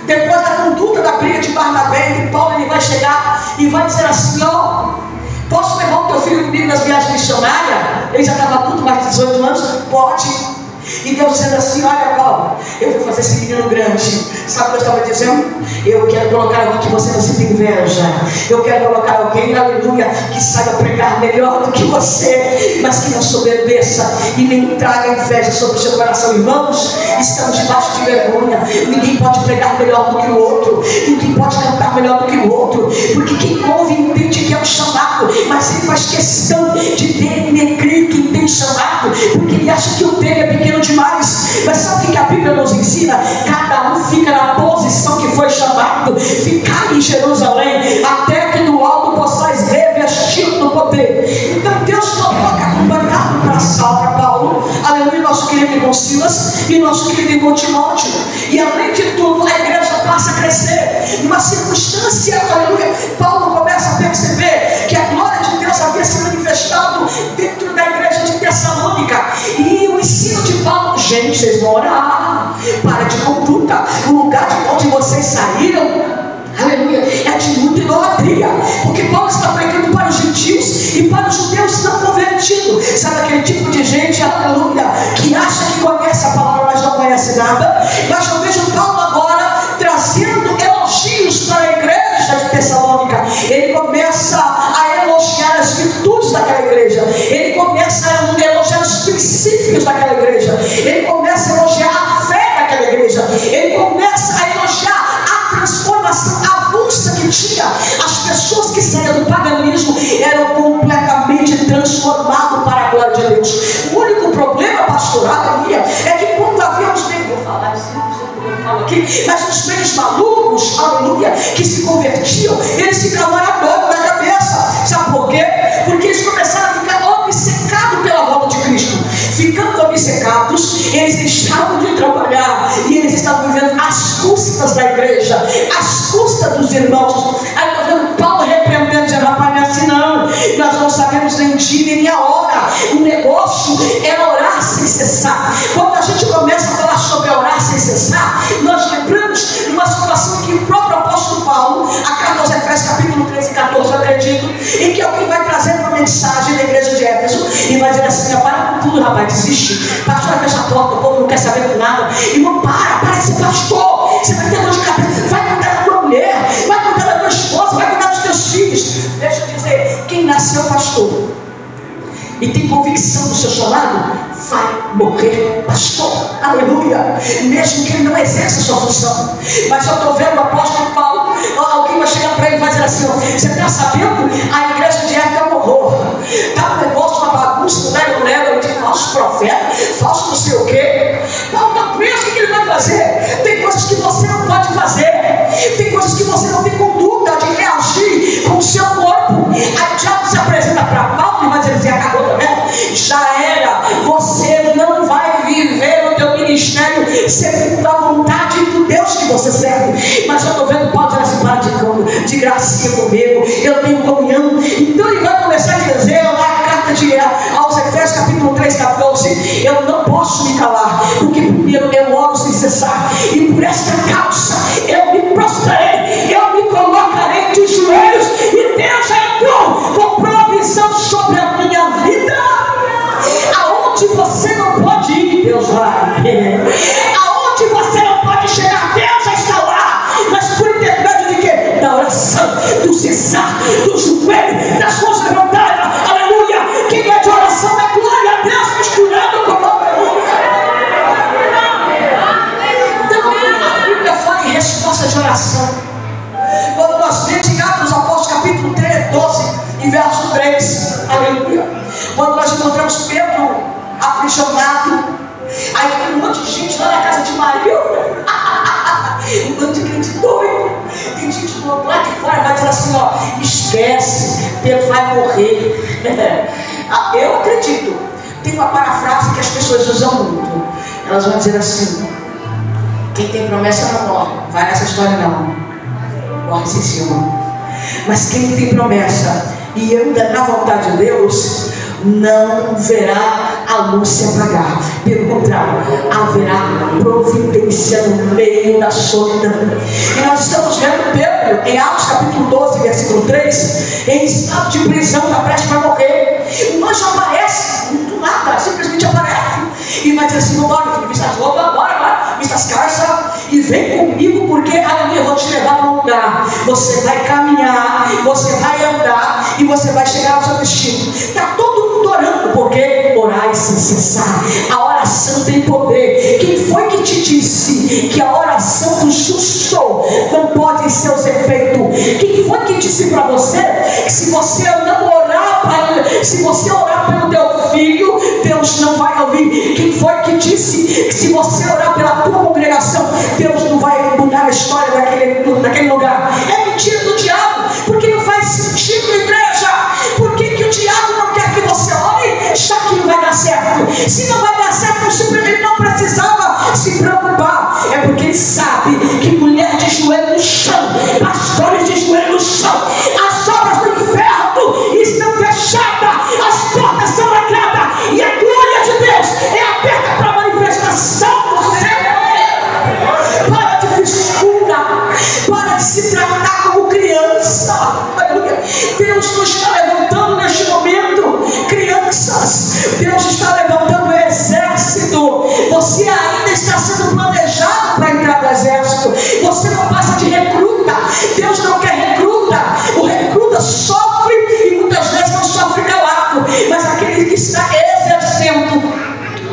A: depois da conduta da briga de Barnabé entre Paulo, ele vai chegar e vai dizer assim: ó, posso levar o teu filho comigo nas viagens missionárias? Ele já estava adulto, mais de 18 anos, pode. E Deus dizendo assim: olha Paulo, eu vou fazer esse menino grande. Sabe o que eu estava dizendo? Eu quero colocar alguém que você não sinta inveja. Eu quero colocar alguém, aleluia, que saiba pregar melhor do que você, mas que não soberbeça e nem traga inveja sobre o seu coração. Irmãos, estamos debaixo de vergonha. Ninguém pode pregar melhor do que o outro, ninguém pode cantar melhor do que o outro, porque quem ouve entende que é um chamado, mas ele faz questão de denegrir quem tem chamado, porque ele acha que o dele é pequeno demais. Mas sabe o que a Bíblia nos ensina? Cada um fica na posição que foi chamado. Ficar em Jerusalém até que do alto possais revestir do poder. Então Deus coloca acompanhado para Saulo, para Paulo, aleluia, nosso querido irmão Silas e nosso querido irmão Timóteo. E além de tudo, a igreja passa a crescer. Numa circunstância, aleluia, Paulo começa a perceber que a glória de Deus havia se manifestado dentro da igreja de Tessalônica. E o ensino de Paulo: gente, vocês vão orar, para de conduta, o lugar de onde vocês saíram, aleluia, é de muita idolatria, porque Paulo está pregando para os gentios e para os judeus não convertidos. Sabe aquele tipo de gente, aleluia, que acha que conhece a palavra, mas não conhece nada? Mas eu vejo Paulo agora trazendo elogios para a igreja de Tessalônica. Ele começa a elogiar as virtudes daquela igreja, ele começa a elogiar os princípios daquela igreja, ele começa a elogiar a fé daquela igreja, ele começa a elogiar a transformação avulsa que tinha. As pessoas que saíam do paganismo eram completamente transformadas para a glória de Deus. O único problema, pastoral, é que quando havia os meios, vou falar aqui, mas os meios malucos, aleluia, que se convertiam, eles ficavam doidos na cabeça. Sabe por quê? Porque eles começaram a ficar obcecados pela volta de Cristo. Ficando obcecados, eles deixavam de trabalhar e eles estavam vivendo às custas da igreja, às custas dos irmãos. Aí está vendo Paulo repreendendo, dizendo: rapaz, não é assim não, nós não sabemos nem o dia nem a hora. O negócio é orar sem cessar. Quando a gente começa a falar sobre orar sem cessar, nós lembramos de uma situação que o próprio apóstolo Paulo, a carta aos Efésios, capítulo 13 e 14, eu acredito, em que alguém vai trazer uma mensagem da igreja de Éfeso e vai dizer assim: para com tudo, rapaz, desiste, pastor, fecha a porta, o povo não quer saber de nada. Irmão, para de ser pastor, você vai ter dor de cabeça, vai cuidar da tua mulher, vai cuidar da tua esposa, vai cuidar dos teus filhos. Deixa eu dizer, quem nasceu pastor e tem convicção do seu chamado, vai morrer pastor, aleluia, mesmo que ele não exerça a sua função. Mas eu estou vendo o apóstolo Paulo, alguém vai chegar para ele e vai dizer assim: você está sabendo, a igreja de Éfeso é um horror, está um negócio, uma bagunça, de falsos profetas, falsos não sei o que. Paulo está preso, o que ele vai fazer? Tem coisas que você não pode fazer, tem coisas que você não tem conduta de reagir com o seu corpo. Aí o diabo se apresenta para Paulo e vai dizer assim: acabou, tá vendo? Já era, você não vai viver o teu ministério segundo a vontade do Deus que você serve. Mas eu estou vendo Paulo dizer assim: para de gracinha comigo, eu tenho comunhão. Então ele vai começar a dizer lá na carta aos Efésios, capítulo 3, 14: eu não posso me calar, porque primeiro eu oro sem cessar, e por esta causa eu me prostrarei, eu me colocarei de joelhos, e Deus já entrou com provisão sobre a minha vida. Aonde você não pode ir, Deus vai. Aonde você não pode chegar, Deus já está lá. Mas por intermédio de quê? Da oração, do cessar, do joelho, das mãos levantadas, aleluia. Quem é de oração é glória a Deus misturando. aprisionado. Aí tem um monte de gente lá na casa de Maria. Um bando de crente doido. Tem gente lá de fora vai dizer assim, ó, esquece, Pedro vai morrer. Eu acredito. Tem uma parafrase que as pessoas usam muito. Elas vão dizer assim: quem tem promessa não morre. Vai nessa história não. Morre sim, senhor. Mas quem tem promessa e anda na vontade de Deus, não verá a luz se apagar. Pelo contrário, haverá providência no meio da solidão. E nós estamos vendo Pedro em Atos capítulo 12, versículo 3, em estado de prisão, está prestes para morrer. O anjo aparece, do nada, simplesmente aparece e vai dizer assim: bora, filho, vista as roupas, bora, vista as carças, e vem comigo, porque aleluia, eu vou te levar para um lugar. Você vai caminhar, você vai andar e você vai chegar ao seu destino. Está todo mundo orando, porque orai sem cessar. A oração tem poder. Quem foi que te disse que a oração do justo não pode ter seus efeitos? Quem foi que disse para você que se você não orar, se você orar pelo teu filho, Deus não vai ouvir? Quem foi que disse que se você orar pela tua congregação, Deus não vai mudar a história daquele lugar? É mentira do diabo, porque não faz sentido, igreja. Por que o diabo não quer que você ore, já que não vai dar certo? Se não vai dar certo, ele não precisava se preocupar. É porque ele sabe que mulher de joelho no chão, pastores de joelho no chão, as obras do inferno estão fechadas, as portas são lacradas, e a glória de Deus é aberta para a manifestação do céu. Para de frescura, para de se tratar como criança. Deus não está levantando neste momento crianças, Deus está levantando o exército. Você ainda está sendo planejado para entrar no exército. Você não passa de recruta. Deus não quer recruta. O recruta sofre e muitas vezes não sofre calado, mas aquele que está exercendo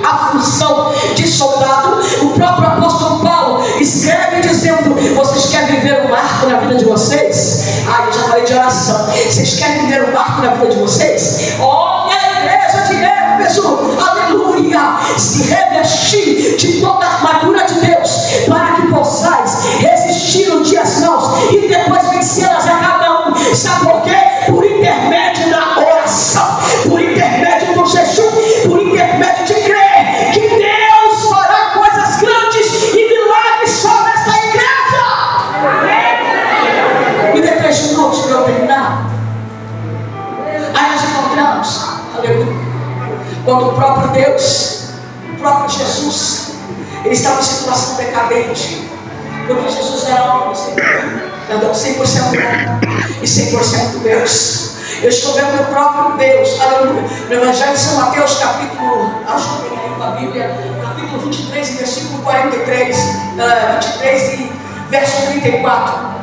A: a função de soldado, o próprio apóstolo Paulo escreve dizendo: vocês querem viver um marco na vida de vocês? Eu já falei de oração. Vocês querem viver um marco na vida de vocês? Olha a igreja de Éfeso, aleluia, se revestir de toda a armadura de Deus, para que possais resistir nos dias maus e depois vencê-las a cada um. Sabe por quê? Por intermédio da oração, por intermédio do jejum, por intermédio de crer que Deus fará coisas grandes e milagres sobre esta igreja. Me dê 3 minutos para eu terminar. Aí nós encontramos, aleluia, quando o próprio Deus, o próprio Jesus, ele estava em situação decadente, porque Jesus era homem, 100% homem e 100% Deus. Eu estou vendo o próprio Deus, aleluia, no Evangelho de São Mateus, capítulo, ajudem aí com a Bíblia, capítulo 23, versículo 43, 23 e verso 34.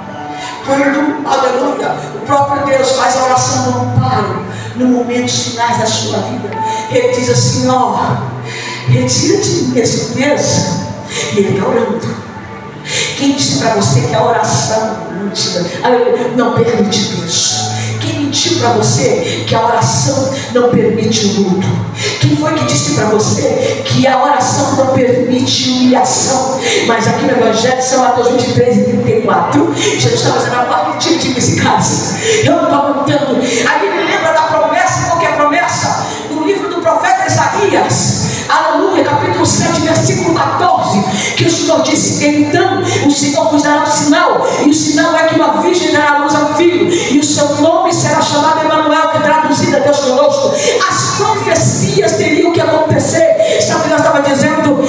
A: Quando, aleluia, o próprio Deus faz a oração do amparo no momentos finais da sua vida, ele diz assim: ó, retira de mim esse peso. E ele está orando. Quem disse para você que a oração não permite Deus? Quem mentiu para você que a oração não permite o luto? Quem foi que disse para você que a oração não permite humilhação? Mas aqui no Evangelho de São Mateus 23 e 34, Jesus está fazendo a parte de esse caso. Eu não estou contando. Aí me lembra da promessa. Qual que é a promessa? No livro do profeta Isaías, aleluia, capítulo 7, versículo 14, que o Senhor disse: então o Senhor vos dará um sinal, e o sinal é que uma virgem dará luz ao filho, e o seu nome será chamado Emanuel, que traduzido é Deus conosco. As profecias teriam que acontecer. Sabe o que nós estava dizendo?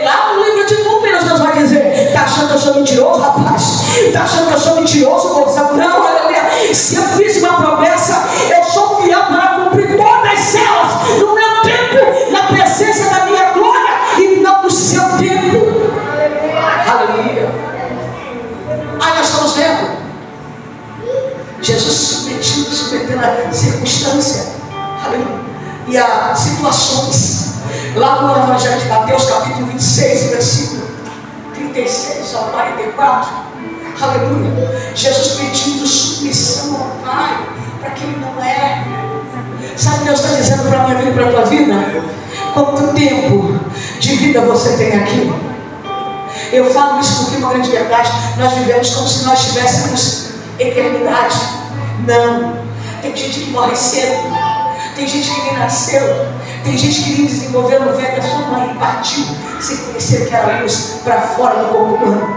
A: Lá no livro de Números Deus vai dizer: está achando que eu sou mentiroso, rapaz? Está achando que eu sou mentiroso, moção? Não, aleluia. Se eu fiz uma promessa, eu sou fiel para cumprir todas elas no meu tempo, na presença da minha glória, e não no seu tempo. Aleluia. Aí nós estamos vendo Jesus submetendo a circunstância, aleluia, e a situações. Lá no Evangelho de Mateus, capítulo 26, versículo 36 ao 44, aleluia, Jesus pedindo submissão ao Pai, para que Ele não erre. Sabe o que Deus está dizendo para a minha vida e para a tua vida? Quanto tempo de vida você tem aqui? Eu falo isso porque é uma grande verdade. Nós vivemos como se nós tivéssemos eternidade. Não. Tem gente que morre cedo. Tem gente que nem nasceu. Tem gente que nem desenvolveu no ventre da sua mãe e partiu sem conhecer que era luz para fora do corpo humano.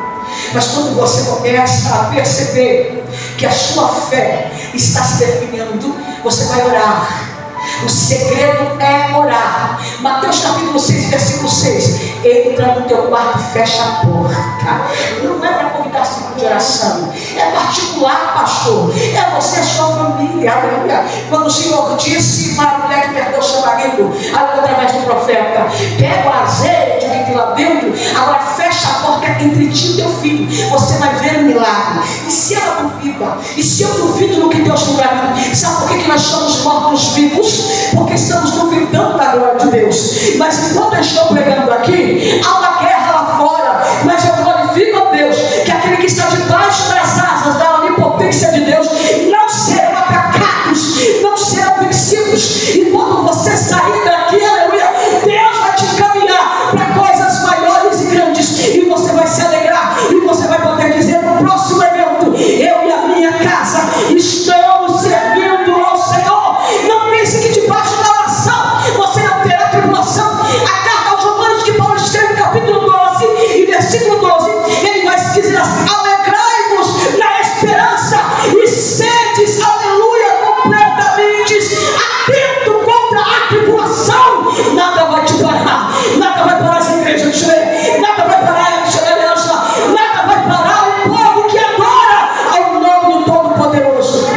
A: Mas quando você começa a perceber que a sua fé está se definindo, você vai orar. O segredo é orar. Mateus capítulo 6, versículo 6. Entra no teu quarto e fecha a porta. Não é para convidar ciclo de oração. É particular, pastor. É você, a sua família. Aleluia. Quando o Senhor disse para a mulher que perdeu seu marido, através do profeta, pega o azeite que tem lá dentro, agora fecha a porta entre ti e teu filho. Você vai ver o milagre. E se ela duvida, e se eu duvido no que Deus tem para mim, sabe por que nós somos mortos-vivos? Porque estamos duvidando da glória de Deus. Mas enquanto eu estou pregando aqui, há uma guerra lá fora. Mas eu glorifico a Deus, que aquele que está debaixo das asas da onipotência de Deus não serão atacados, não serão vencidos. E quando você sair daqui, aleluia, Deus vai te encaminhar para coisas maiores e grandes. E você vai se alegrar. E você vai poder dizer no próximo evento: eu e a minha casa estamos servindo ao Senhor. Não pense que debaixo da oração você não terá tribulação. A carta aos Romanos que Paulo escreve no capítulo 12 e versículo 12, ele vai dizer assim: alegrai-vos na esperança e sedes, aleluia, completamente atento contra a tribulação. Nada vai te parar, nada vai parar essa igreja de joelho, nada vai parar a semelhança, nada vai parar o povo que adora ao nome do Todo-Poderoso.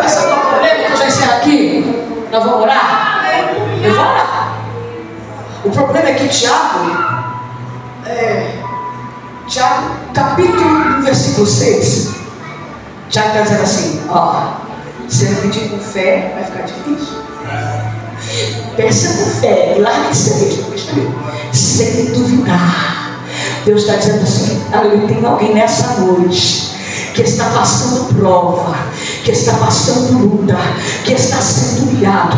A: Essa é uma problema que eu já encerro aqui. Nós vamos orar? Eu vou orar. O problema é que Tiago, capítulo 1, versículo 6, Tiago está dizendo assim: se eu pedir com fé, vai ficar difícil. Peça com fé e larga de ser sem duvidar. Deus está dizendo assim: tem alguém nessa noite que está passando prova, que está passando luta, que está sendo humilhado,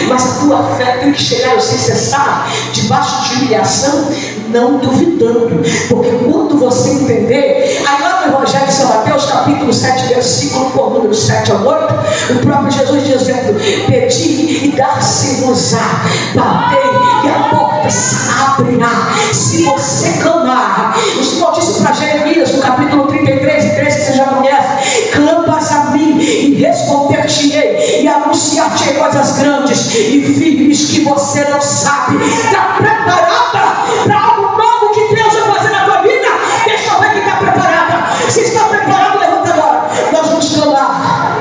A: mas a tua fé tem que chegar sem cessar, debaixo de humilhação, não duvidando, porque quando você entender, aí lá no Evangelho de São Mateus, capítulo 7, versículo por número 7 ao 8, o próprio Jesus dizendo: pedi e dar-se-vos-á, batei e a porta se abrirá, se você clamar. O Senhor disse para Jeremias no capítulo 33 e 3, que você já conhece: clamas a mim e responder-te-ei e anunciar-te coisas grandes e firmes que você não sabe. Está preparada para algo novo que Deus vai fazer na tua vida? Deixa eu ver quem está preparada. Se está preparado, levanta agora. Nós vamos clamar.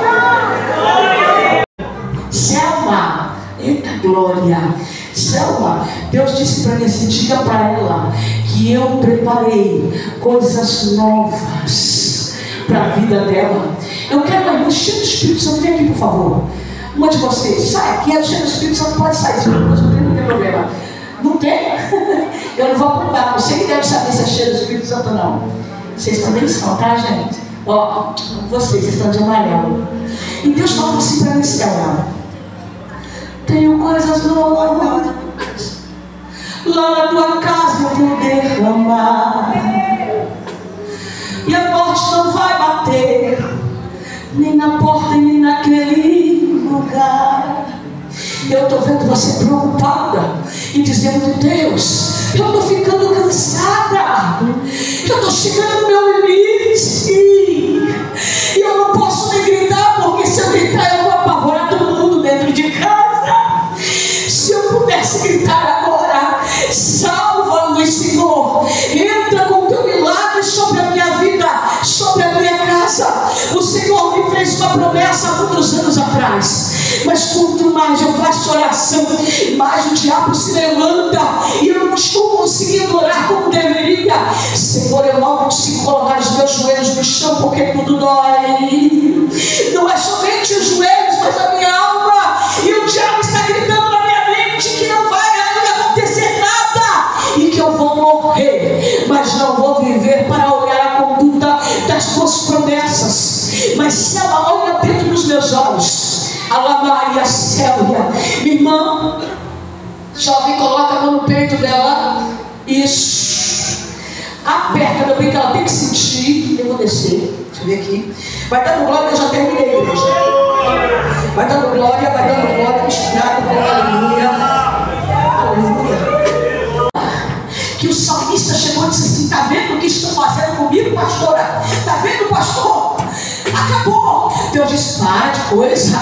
A: Selma, eita glória. Selma, Deus disse para mim assim: diga para ela que eu preparei coisas novas para a vida dela. Eu quero uma irmã cheia do Espírito Santo. Vem aqui, por favor. Uma de vocês, sai aqui, é cheia do Espírito Santo, pode sair, não tem problema. Não tem? Eu não vou apontar, você que deve saber se é cheia do Espírito Santo ou não. Vocês também são, tá, gente? Vocês estão de amarelo. E Deus falou assim para mim: Selma, tenho coisas novas lá na tua casa, eu vou derramar, e a morte não vai bater nem na porta e nem naquele lugar. Eu estou vendo você preocupada e dizendo: Deus, eu estou ficando cansada, eu estou chegando no meu limite, e eu não posso nem gritar, porque se eu gritar eu vou apavorar todo mundo dentro de casa. Se eu pudesse gritar agora: salva-nos, Senhor, entra com o teu milagre sobre a minha vida, sobre a minha casa. O Senhor me fez uma promessa há muitos anos atrás, mas quanto mais eu faço oração, mais o diabo se levanta, e eu não estou conseguindo orar como deveria. Senhor, eu não consigo colocar os meus joelhos no chão, porque tudo dói. Não é somente os joelhos, mas a minha alma, e o diabo está gritando na minha mente que não vai acontecer nada, e que eu vou morrer, mas não vou viver para olhar a conduta das tuas promessas. Mas se ela olha dentro dos meus olhos, a Maria Célia, minha irmã, Jovem, coloca a mão no peito dela. Isso. Aperta, meu bem, que ela tem que sentir. Eu vou descer. Deixa eu ver aqui. Vai dando glória, que eu já terminei, igreja. Vai dando glória, misturado com aleluia. Aleluia. Que o salmista chegou e disse assim: tá vendo o que estão fazendo comigo, pastora? Tá vendo, pastor? Acabou. Deus disse: para de coisa,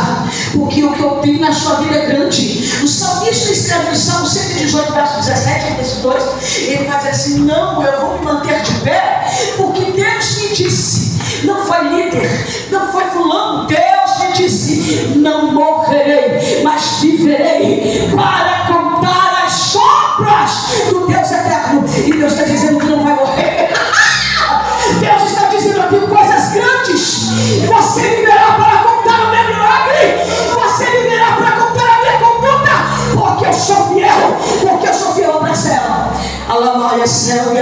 A: porque o que eu tenho na sua vida é grande. O salmista escreve no Salmo 118, verso 17 e 22. Ele vai dizer assim: não, eu vou me manter de pé, porque Deus me disse. Não foi líder, não foi fulano. Deus me disse: não morrerei, mas viverei para contar as obras do Deus eterno. E Deus está dizendo que não vai morrer. Deus está dizendo aqui coisas grandes. Você viverá para contar o meu milagre. Você viverá para contar a minha conduta. Porque eu sou fiel. Porque eu sou fiel na cela. Alamaia, céu e